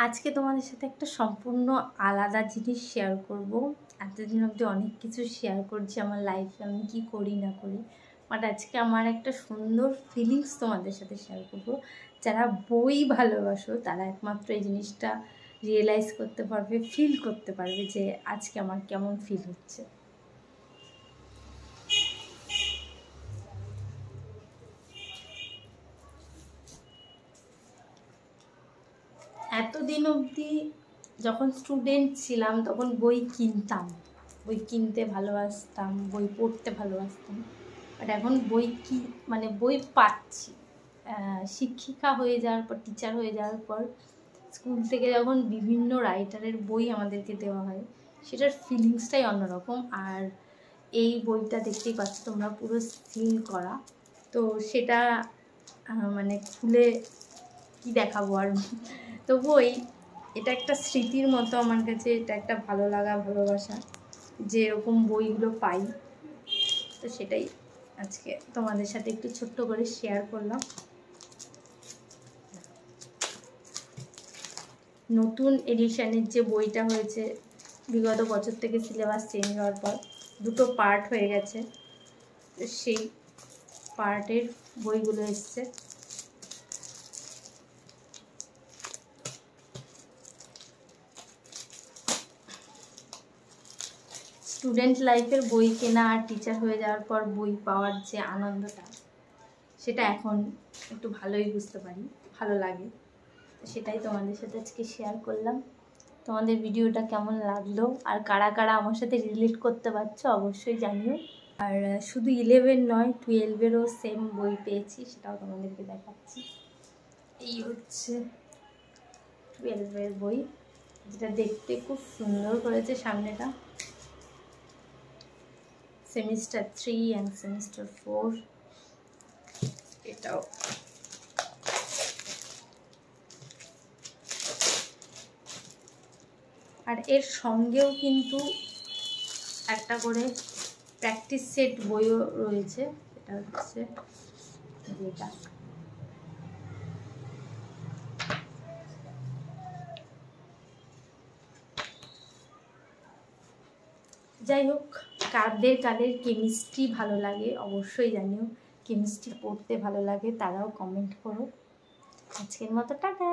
আজকে তোমাদের সাথে একটা সম্পূর্ণ আলাদা জিনিস শেয়ার করব। এতদিন অবধি অনেক কিছু শেয়ার করছি আমার লাইফে, আমি কি করি না করি, বাট আজকে আমার একটা সুন্দর ফিলিংস তোমাদের সাথে শেয়ার করব। যারা বই ভালোবাসো তারা একমাত্র এই জিনিসটা রিয়েলাইজ করতে পারবে, ফিল করতে পারবে যে আজকে আমার কেমন ফিল হচ্ছে। এতদিন অবধি যখন স্টুডেন্ট ছিলাম তখন বই কিনতাম, বই কিনতে ভালোবাসতাম, বই পড়তে ভালোবাসতাম। বাট এখন বই পাচ্ছি। শিক্ষিকা হয়ে যাওয়ার পর, টিচার হয়ে যাওয়ার পর স্কুল থেকে যখন বিভিন্ন রাইটারের বই আমাদেরকে দেওয়া হয়, সেটার ফিলিংসটাই অন্যরকম। আর এই বইটা দেখতেই পাচ্ছ তোমরা, পুরো সিল করা। তো সেটা খুলে কি দেখাবো আর। তবুও এটা একটা স্মৃতির মতো আমার কাছে, এটা একটা ভালো লাগা, ভালোবাসা যে এরকম বইগুলো পাই। তো সেটাই আজকে তোমাদের সাথে একটু ছোট্ট করে শেয়ার করলাম। নতুন এডিশনের যে বইটা হয়েছে, বিগত বছর থেকে সিলেবাস চেঞ্জ হওয়ার পর 2টো পার্ট হয়ে গেছে, তো সেই পার্টের বইগুলো এসছে। স্টুডেন্ট লাইফের বই কেনা আর টিচার হয়ে যাওয়ার পর বই পাওয়ার যে আনন্দটা, সেটা এখন একটু ভালোই বুঝতে পারি, ভালো লাগে। সেটাই তোমাদের সাথে আজকে শেয়ার করলাম। তোমাদের ভিডিওটা কেমন লাগলো আর কারা কারা আমার সাথে রিলেট করতে পারছো অবশ্যই জানিও। আর শুধু 11 নয়, 12-এরও সেম বই পেয়েছি, সেটাও তোমাদেরকে দেখাচ্ছি। এই হচ্ছে 12-এর বই, যেটা দেখতে খুব সুন্দর করেছে সামনেটা। সেমিস্টার 3 অ্যান্ড সেমিস্টার 4 এটাও। আর এর সঙ্গেও কিন্তু একটা করে প্র্যাকটিস সেট বইও রয়েছে। এটা হচ্ছে এটা। যাই হোক, কাদের কাদের কেমিস্ট্রি ভালো লাগে অবশ্যই জানিও, কেমিস্ট্রি পড়তে ভালো লাগে তারাও কমেন্ট করো। আজকের মতো টাটা।